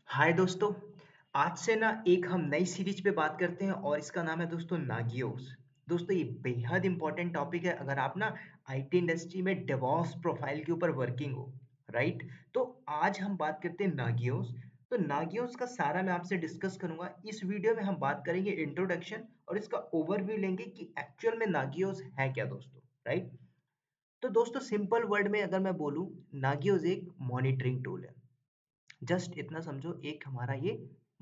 हाय दोस्तों। आज से ना एक हम नई सीरीज पे बात करते हैं और इसका नाम है दोस्तों नागियोस। दोस्तों ये बेहद इंपॉर्टेंट टॉपिक है अगर आप ना आईटी इंडस्ट्री में डेवॉप्स प्रोफाइल के ऊपर वर्किंग हो। राइट। तो आज हम बात करते हैं नागियोस। तो नागियोस का सारा मैं आपसे डिस्कस करूंगा। इस वीडियो में हम बात करेंगे इंट्रोडक्शन और इसका ओवरव्यू लेंगे कि एक्चुअल में नागियोस है क्या दोस्तों। राइट। तो दोस्तों सिंपल वर्ड में अगर मैं बोलूं, नागियोस एक मॉनिटरिंग टूल है। जस्ट इतना समझो, एक हमारा ये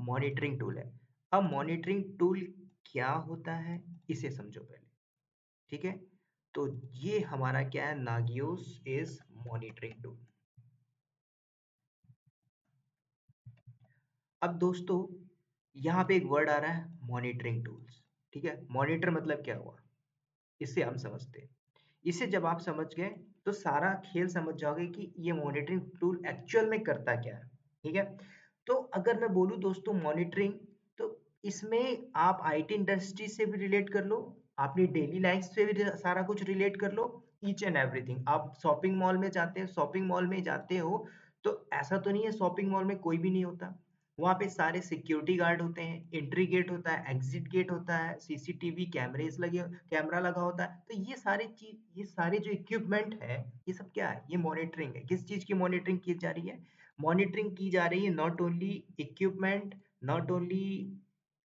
मॉनिटरिंग टूल है। अब मॉनिटरिंग टूल क्या होता है इसे समझो पहले। ठीक है। तो ये हमारा क्या है, नागियोस इज मॉनिटरिंग टूल। अब दोस्तों यहाँ पे एक वर्ड आ रहा है मॉनिटरिंग टूल्स। ठीक है, मॉनिटर मतलब क्या हुआ, इससे हम समझते हैं। इसे जब आप समझ गए तो सारा खेल समझ जाओगे कि ये मॉनिटरिंग टूल एक्चुअल में करता क्या है। ठीक है। तो अगर मैं बोलूँ दोस्तों मॉनिटरिंग, तो इसमें आप आईटी इंडस्ट्री से भी रिलेट कर लो, अपनी डेली लाइफ से भी सारा कुछ रिलेट कर लो। Each and everything. आप शॉपिंग मॉल में जाते हैं, शॉपिंग मॉल में जाते हो तो ऐसा तो नहीं है शॉपिंग मॉल में कोई भी नहीं होता। वहाँ पे सारे सिक्योरिटी गार्ड होते हैं, एंट्री गेट होता है, एग्जिट गेट होता है, सीसीटीवी कैमरेज लगे, कैमरा लगा होता है। तो ये सारी चीज, ये सारे जो इक्विपमेंट है, ये सब क्या है, ये मॉनिटरिंग है। किस चीज की मॉनिटरिंग की जा रही है? मॉनिटरिंग की जा रही है not only equipment, not only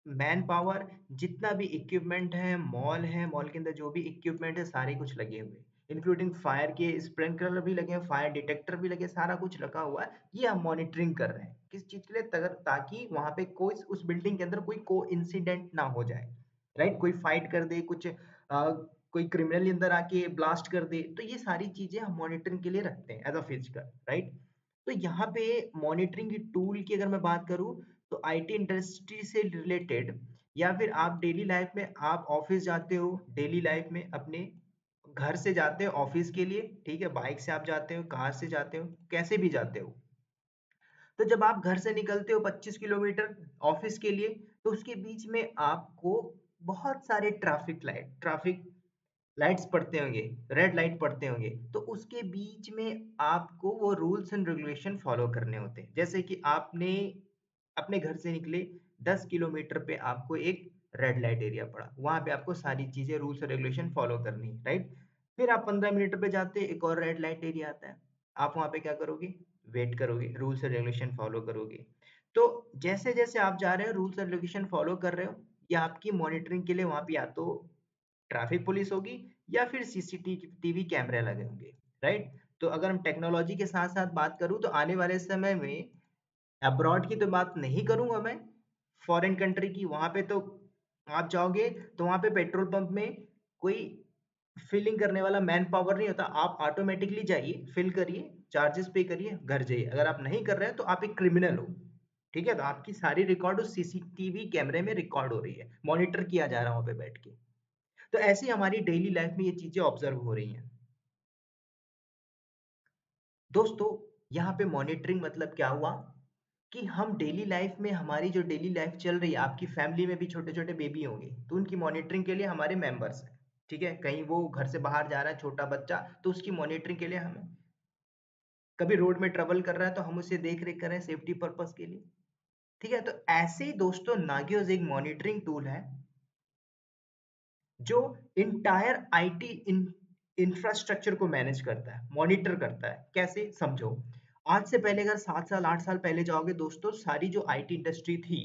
man power, जितना भी इक्विपमेंट है, मॉल के अंदर जो भी इक्विपमेंट है सारे कुछ लगे हुए, इंक्लूडिंग फायर के स्प्रिंकलर भी लगे हैं, फायर डिटेक्टर भी लगे, सारा कुछ लगा हुआ है। ये हम मॉनिटरिंग कर रहे हैं किस चीज के लिए, ताकि वहां पे कोई उस बिल्डिंग के अंदर कोई को इंसिडेंट ना हो जाए। राइट। कोई फाइट कर दे, कुछ कोई क्रिमिनल अंदर आके ब्लास्ट कर दे, तो ये सारी चीजें हम मॉनिटरिंग के लिए रखते हैं एज अ फिजिकल। राइट। तो यहाँ पे मॉनिटरिंग टूल की अगर मैं बात करूँ, तो आईटी इंडस्ट्री से रिलेटेड, या फिर आप डेली लाइफ में आप ऑफिस जाते हो, डेली लाइफ में अपने घर से जाते हो ऑफिस के लिए। ठीक है, बाइक से आप जाते हो, कार से जाते हो, कैसे भी जाते हो। तो जब आप घर से निकलते हो 25 किलोमीटर ऑफिस के लिए, तो उसके बीच में आपको बहुत सारे ट्रैफिक लाइट्स पड़ते होंगे, रेड लाइट पड़ते होंगे। तो उसके बीच में आपको वो रूल्स एंड रेगुलेशन फॉलो करने होते हैं। जैसे कि आपने अपने घर से निकले, 10 किलोमीटर पे आपको एक रेड लाइट एरिया पड़ा, वहां पे आपको सारी चीजें रूल्स और रेगुलेशन फॉलो करनी है। राइट। फिर आप 15 मिनट पे जाते, एक और रेड लाइट एरिया आता है। आप वहां पे क्या करोगे? वेट करोगे, रूल्स और रेगुलेशन फॉलो करोगे। तो जैसे जैसे आप जा रहे हो, रूल्स एंड रेगुलेशन फॉलो कर रहे हो, या आपकी मॉनिटरिंग के लिए वहां पे या तो ट्रैफिक पुलिस होगी या फिर सीसीटीवी कैमरे लगे होंगे। राइट। तो अगर हम टेक्नोलॉजी के साथ साथ बात करूं, तो आने वाले समय में अब्रॉड की तो बात नहीं करूंगा मैं, फॉरेन कंट्री की, वहां पे तो आप जाओगे तो वहां पे पेट्रोल पंप में कोई फिलिंग करने वाला मैन पावर नहीं होता। आप ऑटोमेटिकली जाइए, फिल करिए, चार्जेस पे करिए, घर जाइए। अगर आप नहीं कर रहे हैं तो आप एक क्रिमिनल हो। ठीक है, तो आपकी सारी रिकॉर्ड उस सीसीटीवी कैमरे में रिकॉर्ड हो रही है, मॉनिटर किया जा रहा है वहां पे बैठ के। तो ऐसी हमारी डेली लाइफ में ये चीजें ऑब्जर्व हो रही हैं। दोस्तों यहाँ पे मॉनिटरिंग मतलब क्या हुआ, कि हम डेली लाइफ में, हमारी जो डेली लाइफ चल रही है, आपकी फैमिली में भी छोटे छोटे बेबी होंगे, तो उनकी मॉनिटरिंग के लिए हमारे मेंबर्स हैं। ठीक है, कहीं वो घर से बाहर जा रहा है छोटा बच्चा, तो उसकी मॉनिटरिंग के लिए हमें, कभी रोड में ट्रेवल कर रहा है तो हम उसे देख रेख कर रहे हैं सेफ्टी पर्पस के लिए। ठीक है, तो ऐसे ही दोस्तों नागियोस एक मॉनिटरिंग टूल है जो इंटायर आईटी इंफ्रास्ट्रक्चर को मैनेज करता है, मॉनिटर करता है। कैसे समझो, आज से पहले अगर 7 साल 8 साल पहले जाओगे दोस्तों, सारी जो आईटी इंडस्ट्री थी,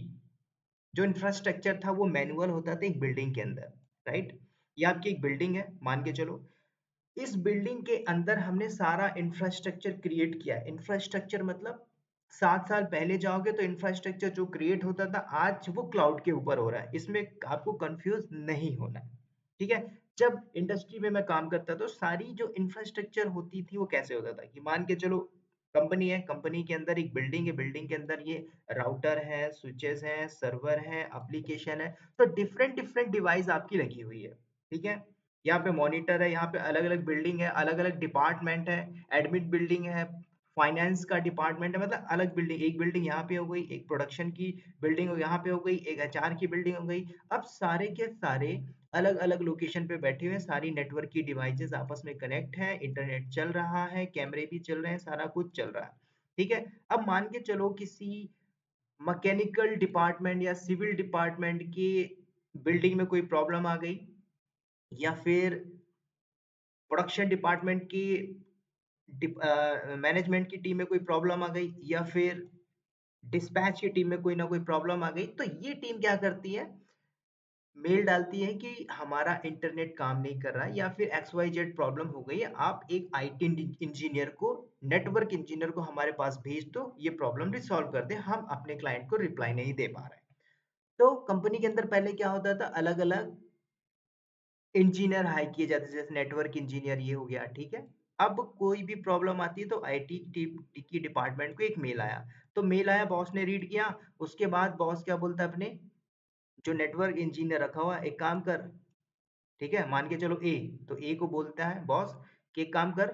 जो इंफ्रास्ट्रक्चर था, वो मैनुअल होता था एक बिल्डिंग के अंदर। राइट। ये आपकी एक बिल्डिंग है मान के चलो, इस बिल्डिंग के अंदर हमने सारा इंफ्रास्ट्रक्चर क्रिएट किया है। इंफ्रास्ट्रक्चर मतलब 7 साल पहले जाओगे तो इंफ्रास्ट्रक्चर जो क्रिएट होता था, आज वो क्लाउड के ऊपर हो रहा है। इसमें आपको कंफ्यूज नहीं होना है। ठीक है। जब इंडस्ट्री में मैं काम करता तो सारी जो इंफ्रास्ट्रक्चर होती थी वो कैसे होता था, कि मान के चलो कंपनी है, कंपनी के अंदर एक बिल्डिंग है, बिल्डिंग के अंदर ये राउटर है, स्विचेस हैं, सर्वर है, एप्लीकेशन है, तो डिफरेंट डिफरेंट डिवाइस आपकी लगी हुई है। ठीक है। यहाँ पे मॉनिटर है, यहाँ पे अलग अलग बिल्डिंग है, अलग अलग डिपार्टमेंट है, एडमिट बिल्डिंग है, फाइनेंस का डिपार्टमेंट है, मतलब अलग बिल्डिंग, एक बिल्डिंग यहाँ पे हो गई, एक प्रोडक्शन की बिल्डिंग यहाँ पे हो गई, एक एचआर की बिल्डिंग हो गई। अब सारे के सारे अलग अलग लोकेशन पे बैठे हुए हैं, सारी नेटवर्क की डिवाइसेस आपस में कनेक्ट है, इंटरनेट चल रहा है, कैमरे भी चल रहे हैं, सारा कुछ चल रहा है। ठीक है। अब मान के चलो किसी मैकेनिकल डिपार्टमेंट या सिविल डिपार्टमेंट की बिल्डिंग में कोई प्रॉब्लम आ गई, या फिर प्रोडक्शन डिपार्टमेंट की मैनेजमेंट की टीम में कोई प्रॉब्लम आ गई, या फिर डिस्पैच की टीम में कोई ना कोई प्रॉब्लम आ गई, तो ये टीम क्या करती है, मेल डालती है कि हमारा इंटरनेट काम नहीं कर रहा है या फिर एक्स वाई जेड प्रॉब्लम हो गई है, आप एक आईटी इंजीनियर को, नेटवर्क इंजीनियर को हमारे पास भेज दो, ये प्रॉब्लम रिसॉल्व कर दे, हम अपने क्लाइंट को रिप्लाई नहीं दे पा रहे हैं। तो कंपनी के अंदर पहले क्या होता था, अलग अलग इंजीनियर हायर किए जाते थे, जैसे नेटवर्क इंजीनियर ये हो गया, ठीक है। अब कोई भी प्रॉब्लम आती है तो आईटी टीम की डिपार्टमेंट को एक मेल आया, तो मेल आया, बॉस ने रीड किया, उसके बाद बॉस क्या बोलता है अपने जो नेटवर्क इंजीनियर रखा हुआ, एक काम कर, ठीक है, मान के चलो ए, तो ए को बोलता है बॉस कि एक काम कर,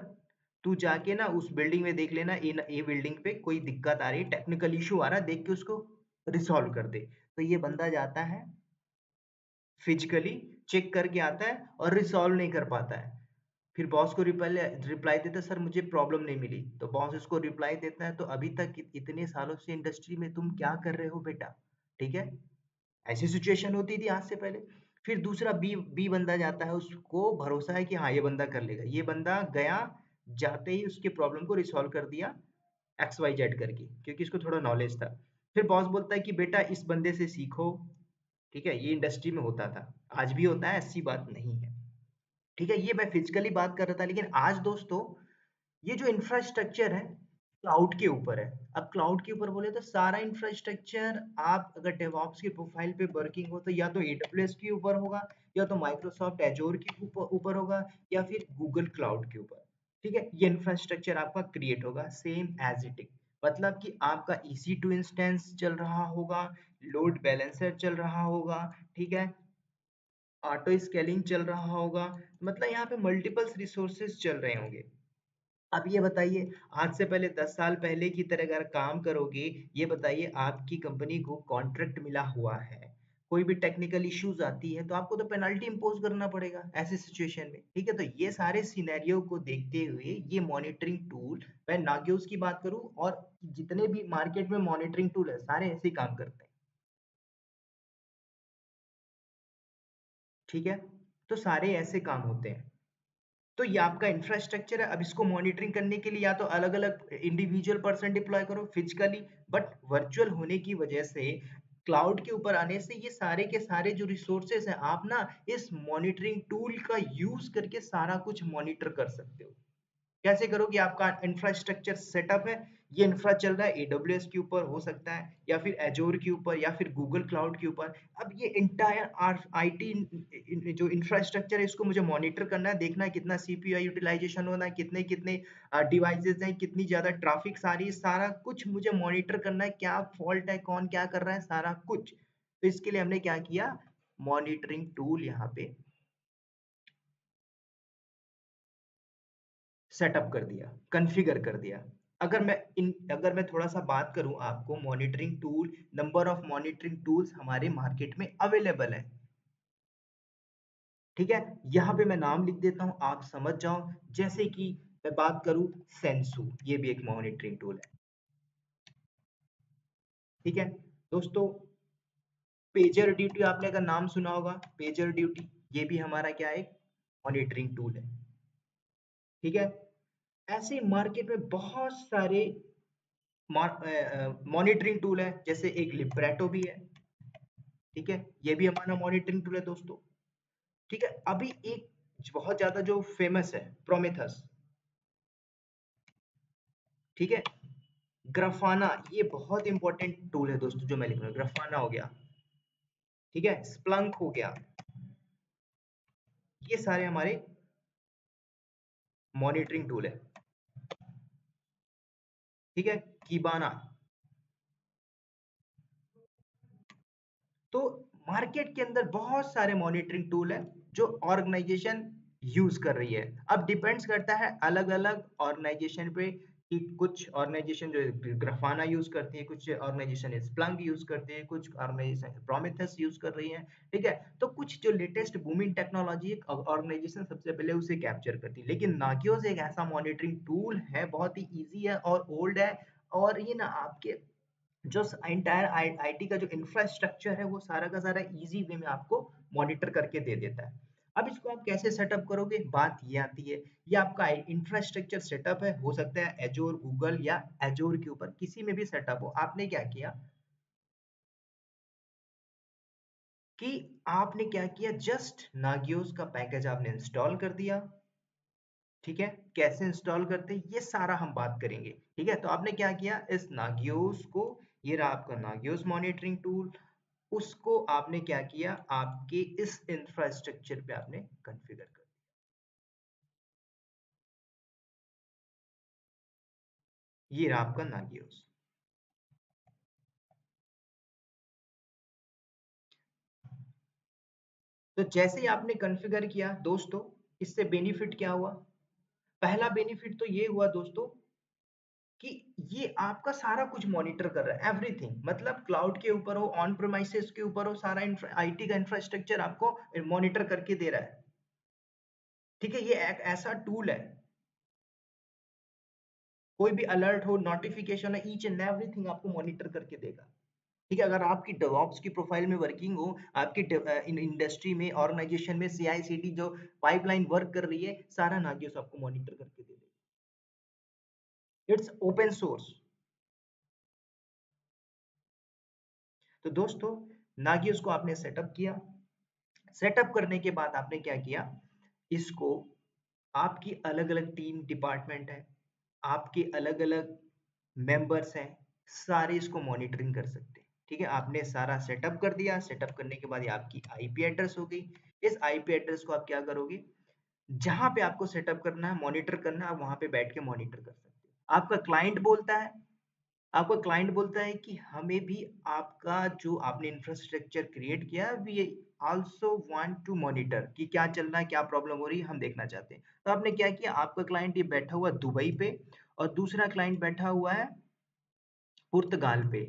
तू जाके ना उस बिल्डिंग में देख लेना, ए बिल्डिंग पे कोई दिक्कत आ रही है, टेक्निकल इशू आ रहा है, देख के उसको रिसॉल्व कर दे। तो ये बंदा जाता है, फिजिकली चेक करके आता है और रिसॉल्व नहीं कर पाता है, फिर बॉस को रिप्लाई रिप्लाई देता है, सर मुझे प्रॉब्लम नहीं मिली, तो बॉस इसको रिप्लाई देता है, तो अभी तक इतने सालों से इंडस्ट्री में तुम क्या कर रहे हो बेटा, ठीक है। ऐसी सिचुएशन होती थी आज से पहले। फिर दूसरा बी बी बंदा जाता है, उसको भरोसा है कि हाँ ये बंदा कर लेगा, ये बंदा गया, जाते ही उसके प्रॉब्लम को रिसॉल्व कर दिया एक्स वाई जेड करके, क्योंकि इसको थोड़ा नॉलेज था। फिर बॉस बोलता है कि बेटा इस बंदे से सीखो, ठीक है, ये इंडस्ट्री में होता था, आज भी होता है, ऐसी बात नहीं है, ठीक है। ये मैं फिजिकली बात कर रहा था, लेकिन आज दोस्तों ये जो इंफ्रास्ट्रक्चर है क्लाउड के ऊपर है। अब क्लाउड के ऊपर बोले तो सारा इंफ्रास्ट्रक्चर, आप अगर डेवऑप्स की प्रोफाइल पे वर्किंग हो तो या तो एडब्ल्यूएस के ऊपर होगा, या तो माइक्रोसॉफ्ट एजोर के ऊपर होगा, या फिर गूगल क्लाउड के ऊपर, ठीक है। ये इंफ्रास्ट्रक्चर आपका क्रिएट होगा सेम एज इट इज, मतलब कि आपका EC2 इंस्टेंस चल रहा होगा, लोड बैलेंसर चल रहा होगा, ठीक है, ऑटो स्केलिंग चल रहा होगा, मतलब यहाँ पे मल्टीपल्स रिसोर्सेज चल रहे होंगे। अब ये बताइए, आज से पहले 10 साल पहले की तरह अगर काम करोगे, ये बताइए आपकी कंपनी को कॉन्ट्रैक्ट मिला हुआ है, कोई भी टेक्निकल इश्यूज आती है तो आपको तो पेनल्टी इम्पोज करना पड़ेगा ऐसी सिचुएशन में, ठीक है। तो ये सारे सिनेरियो को देखते हुए ये मॉनिटरिंग टूल, मैं नागियोस की बात करूं और जितने भी मार्केट में मॉनिटरिंग टूल है सारे ऐसे ही काम करते हैं, ठीक है। तो सारे ऐसे काम होते हैं। तो ये आपका इंफ्रास्ट्रक्चर है, अब इसको मॉनिटरिंग करने के लिए या तो अलग अलग इंडिविजुअल पर्सन डिप्लॉय करो फिजिकली, बट वर्चुअल होने की वजह से, क्लाउड के ऊपर आने से, ये सारे के सारे जो रिसोर्सेस हैं आप ना इस मॉनिटरिंग टूल का यूज करके सारा कुछ मॉनिटर कर सकते हो। कैसे करोगे, आपका इंफ्रास्ट्रक्चर सेटअप है, ये इंफ्रा चल रहा है एडब्ल्यूएस के ऊपर हो सकता है, या फिर एजोर के ऊपर, या फिर गूगल क्लाउड के ऊपर। अब ये इंटायर आईटी जो इंफ्रास्ट्रक्चर है इसको मुझे मॉनिटर करना है, देखना है कितना सीपीयू यूटिलाइजेशन होना है, कितने कितने डिवाइसेस हैं, कितनी ज्यादा ट्रैफिक आ रही है, सारा कुछ मुझे मॉनिटर करना है, क्या फॉल्ट है, कौन क्या कर रहा है, सारा कुछ। तो इसके लिए हमने क्या किया, मॉनिटरिंग टूल यहाँ पे सेटअप कर दिया, कॉन्फ़िगर कर दिया। अगर मैं थोड़ा सा बात करूं आपको monitoring tool, number of monitoring tools हमारे मार्केट में अवेलेबल है, ठीक है। यहाँ पे मैं नाम लिख देता हूँ, आप समझ जाओ। जैसे कि मैं बात करूं सेंसू, ये भी एक मॉनिटरिंग टूल है, ठीक है दोस्तों। पेजर ड्यूटी आपने अगर नाम सुना होगा, पेजर ड्यूटी, ये भी हमारा क्या है, मॉनिटरिंग टूल है, ठीक है। ऐसे मार्केट में बहुत सारे मॉनिटरिंग टूल है, जैसे एक लिब्रेटो भी है, ठीक है, ये भी हमारा मॉनिटरिंग टूल है दोस्तों, ठीक है। अभी एक बहुत ज्यादा जो फेमस है, प्रोमेथस, ठीक है, ग्राफाना, ये बहुत इंपॉर्टेंट टूल है दोस्तों, जो मैं लिख रहा हूँ, ग्राफाना हो गया, ठीक है, स्प्लंक हो गया, ये सारे हमारे मॉनिटरिंग टूल है, ठीक है, कीबाना। तो मार्केट के अंदर बहुत सारे मॉनिटरिंग टूल है जो ऑर्गेनाइजेशन यूज कर रही है। अब डिपेंड्स करता है अलग अलग ऑर्गेनाइजेशन पे, कि कुछ ऑर्गेनाइजेशन जो ग्राफाना यूज करती है, कुछ ऑर्गेनाइजेशन स्प्लंक यूज करते हैं, कुछ ऑर्गेनाइजेशन प्रोमेथेस यूज कर रही है, ठीक है। तो कुछ जो लेटेस्ट बूमिंग टेक्नोलॉजी ऑर्गेनाइजेशन सबसे पहले उसे कैप्चर करती है, लेकिन नागियोस एक ऐसा मॉनिटरिंग टूल है, बहुत ही ईजी है और ओल्ड है, और ये ना आपके जो एंटायर आईटी का जो इंफ्रास्ट्रक्चर है वो सारा का सारा इजी वे में आपको मॉनिटर करके दे देता है। अब इसको आप कैसे सेटअप करोगे, बात ये आती है। ये आपका इंफ्रास्ट्रक्चर सेटअप है, हो सकता है एजोर गूगल या एजोर के ऊपर किसी में भी सेटअप हो। आपने क्या किया कि आपने क्या किया, जस्ट नागियोस का पैकेज आपने इंस्टॉल कर दिया। ठीक है, कैसे इंस्टॉल करते हैं ये सारा हम बात करेंगे। ठीक है, तो आपने क्या किया, इस नागियोस को, ये रहा आपका नागियोस मॉनिटरिंग टूल, उसको आपने क्या किया, आपके इस इंफ्रास्ट्रक्चर पे आपने कॉन्फ़िगर कर दिया। ये रहा आपका नागियोस। तो जैसे ही आपने कॉन्फ़िगर किया दोस्तों, इससे बेनिफिट क्या हुआ? पहला बेनिफिट तो ये हुआ दोस्तों कि ये आपका सारा कुछ मॉनिटर कर रहा है, एवरीथिंग। मतलब क्लाउड के ऊपर हो, ऑन प्रेमाइसेस के ऊपर हो, सारा आईटी का इंफ्रास्ट्रक्चर आपको मॉनिटर करके दे रहा है। ठीक है, ये एक ऐसा टूल है, कोई भी अलर्ट हो, नोटिफिकेशन है, ईच एंड एवरीथिंग आपको मॉनिटर करके देगा। ठीक है, अगर आपकी डेवऑप्स की प्रोफाइल में वर्किंग हो, आपकी इन इंडस्ट्री में, ऑर्गेनाइजेशन में सीआई सीडी जो पाइपलाइन वर्क कर रही है, सारा नागियोस आपको मॉनिटर करके दे देगा। It's open source. तो दोस्तों, नागियोस को आपने सेटअप किया। सेटअप करने के बाद आपने क्या किया, इसको, आपकी अलग अलग टीम डिपार्टमेंट है, आपके अलग अलग मेंबर्स हैं, सारे इसको मॉनिटरिंग कर सकते हैं। ठीक है, आपने सारा सेटअप कर दिया। सेटअप करने के बाद ये आपकी आईपी एड्रेस हो गई। इस आईपी एड्रेस को आप क्या करोगे, जहां पे आपको सेटअप करना है, मॉनिटर करना है, आप वहां पे बैठ के मॉनिटर कर सकते हो। आपका क्लाइंट बोलता है, आपका क्लाइंट बोलता है कि हमें भी आपका जो आपने इंफ्रास्ट्रक्चर क्रिएट किया, we also want to monitor कि क्या चल रहा है, क्या प्रॉब्लम हो रही है, हम देखना चाहते हैं। तो आपने क्या किया, आपका क्लाइंट ये बैठा हुआ है दुबई पे, और दूसरा क्लाइंट बैठा हुआ है पुर्तगाल पे।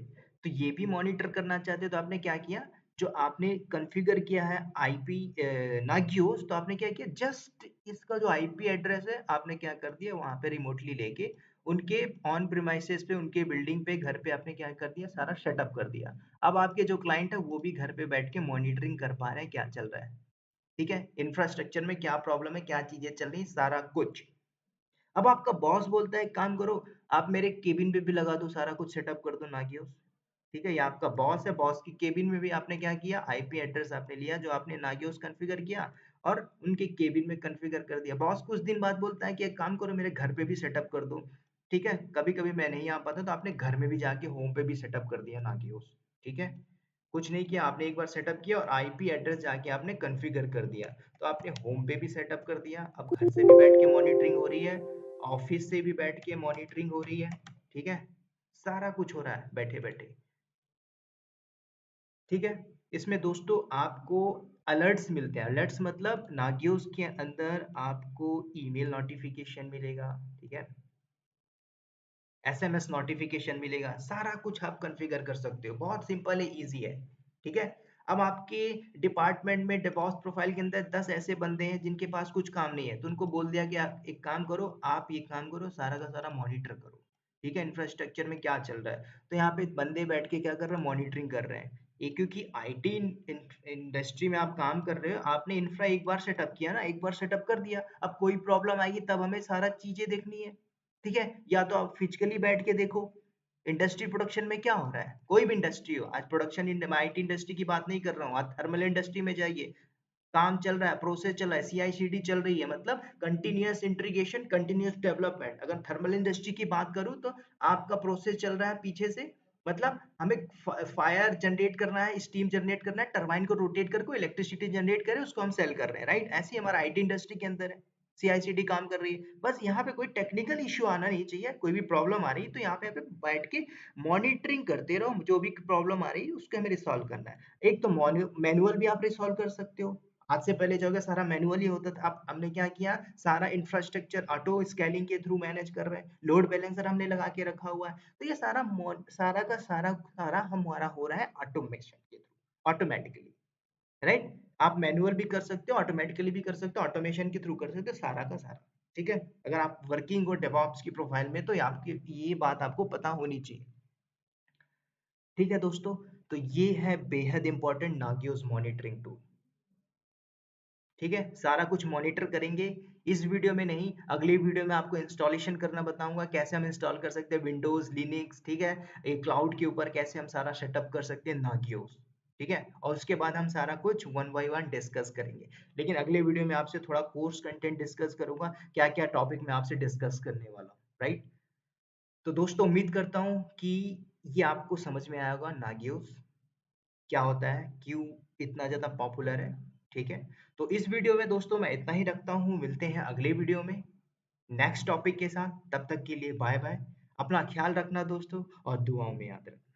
तो ये भी मॉनिटर करना चाहते हैं, तो आपने क्या किया, जो आपने कॉन्फ़िगर किया है आईपी नागियोस, तो आपने क्या किया, जस्ट इसका जो आईपी एड्रेस है, आपने क्या कर दिया, वहाँ पे रिमोटली लेके उनके ऑन प्रिमाइसेस पे, उनके बिल्डिंग पे, घर पे आपने क्या कर दिया, सारा सेटअप कर दिया। अब आपके जो क्लाइंट है वो भी घर पे बैठ के मॉनिटरिंग कर पा रहे हैं क्या चल रहा है। ठीक है, इंफ्रास्ट्रक्चर में क्या प्रॉब्लम है, क्या चीजें चल रही हैं, सारा कुछ। अब आपका बॉस बोलता है, एक काम करो, आप मेरे केबिन पे भी लगा दो, सारा कुछ सेटअप कर दो नागियोस। ठीक है, ये आपका बॉस है, बॉस की केबिन में भी आपने क्या किया, आईपी एड्रेस आपने लिया जो आपने नागियोस कॉन्फ़िगर किया, और उनके केबिन में कॉन्फ़िगर कर दिया। बॉस कुछ दिन बाद बोलता है कि एक काम करो, मेरे घर पे भी सेटअप कर दो। ठीक है, कभी कभी मैं नहीं आ पाता, तो आपने घर में भी जाके होम पे भी सेटअप कर दिया नागियोस। ठीक है, कुछ नहीं किया, आपने एक बार सेटअप किया और आईपी एड्रेस जाके आपने कॉन्फ़िगर कर दिया। तो आपने होम पे भी सेटअप कर दिया, अब घर से भी बैठ के मॉनिटरिंग हो रही है, ऑफिस से भी बैठ के मॉनिटरिंग हो रही है। ठीक है, सारा कुछ हो रहा है बैठे बैठे। ठीक है, इसमें दोस्तों आपको अलर्ट्स मिलते हैं। अलर्ट्स मतलब नागियोस के अंदर आपको ईमेल नोटिफिकेशन मिलेगा। ठीक है, एसएमएस नोटिफिकेशन मिलेगा, सारा कुछ आप कॉन्फ़िगर कर सकते हो। बहुत सिंपल है, इजी है। ठीक है, अब आपके डिपार्टमेंट में डेवऑप्स प्रोफाइल के अंदर 10 ऐसे बंदे हैं जिनके पास कुछ काम नहीं है, तो उनको बोल दिया कि आप एक काम करो, आप ये काम करो, सारा का सारा मॉनिटर करो। ठीक है, इंफ्रास्ट्रक्चर में क्या चल रहा है, तो यहाँ पे बंदे बैठ के क्या कर रहे हैं, मॉनिटरिंग कर रहे हैं। ये क्योंकि आईटी इंडस्ट्री में आप काम कर रहे हो, आपने इंफ्रा एक बार सेटअप किया ना, एक बार सेटअप कर दिया, अब कोई प्रॉब्लम आएगी तब हमें सारा चीजें देखनी है। ठीक है, या तो आप फिजिकली बैठ के देखो इंडस्ट्री प्रोडक्शन में क्या हो रहा है, कोई भी इंडस्ट्री हो, आज प्रोडक्शन आईटी इंडस्ट्री की बात नहीं कर रहा हूँ, आज थर्मल इंडस्ट्री में जाइए, काम चल रहा है, प्रोसेस चल रहा है, सीआई सीडी चल रही है, मतलब कंटिन्यूअस इंटीग्रेशन, कंटिन्यूअस डेवलपमेंट। अगर थर्मल इंडस्ट्री की बात करूँ तो आपका प्रोसेस चल रहा है पीछे से, मतलब हमें फायर जनरेट करना है, स्टीम जनरेट करना है, टरबाइन को रोटेट करके इलेक्ट्रिसिटी जनरेट करे, उसको हम सेल कर रहे हैं, राइट। ऐसे ही हमारा आईटी इंडस्ट्री के अंदर है, सीआईसीडी काम कर रही है। बस यहाँ पे कोई टेक्निकल इश्यू आना नहीं चाहिए, कोई भी प्रॉब्लम आ रही है तो यहाँ पे बैठ के मॉनिटरिंग करते रहो, जो भी प्रॉब्लम आ रही है उसको हमें रिसॉल्व करना है। एक तो मैनुअल भी आप रिसॉल्व कर सकते हो, आज से पहले जो है सारा मैनुअल ही होता था, अब हमने क्या किया, सारा इंफ्रास्ट्रक्चर ऑटो स्केलिंग के थ्रू मैनेज कर रहे हैं, लोड बैलेंसर हमने लगा के रखा हुआ है। तो ये सारा सारा का सारा हमारा हो रहा है ऑटोमेशन के थ्रू, ऑटोमेटिकली, राइट। आप मैनुअल भी कर सकते हो, ऑटोमेटिकली भी कर सकते हो, ऑटोमेशन के थ्रू कर सकते हो, सारा का सारा। ठीक है, अगर आप वर्किंग हो डेवऑप्स की प्रोफाइल में, तो ये आपकी ये बात आपको पता होनी चाहिए। ठीक है दोस्तों, तो ये है बेहद इंपॉर्टेंट नागियोस मॉनिटरिंग टूल। ठीक है, सारा कुछ मॉनिटर करेंगे इस वीडियो में नहीं, अगली वीडियो में आपको इंस्टॉलेशन करना बताऊंगा, कैसे हम इंस्टॉल कर सकते हैं विंडोज लिनक्स, ठीक है, एक क्लाउड के ऊपर कैसे हम सारा सेटअप कर सकते हैं नागियोस। ठीक है, और उसके बाद हम सारा कुछ वन बाय वन डिस्कस करेंगे। लेकिन अगले वीडियो में आपसे थोड़ा कोर्स कंटेंट डिस्कस करूंगा, क्या क्या टॉपिक मैं आपसे डिस्कस करने वाला हूँ, राइट। तो दोस्तों उम्मीद करता हूँ कि ये आपको समझ में आया होगा नागियोस क्या होता है, क्यों इतना ज़्यादा पॉपुलर है। ठीक है, तो इस वीडियो में दोस्तों मैं इतना ही रखता हूँ, मिलते हैं अगले वीडियो में नेक्स्ट टॉपिक के साथ। तब तक के लिए बाय बाय, अपना ख्याल रखना दोस्तों और दुआओं में याद रखना।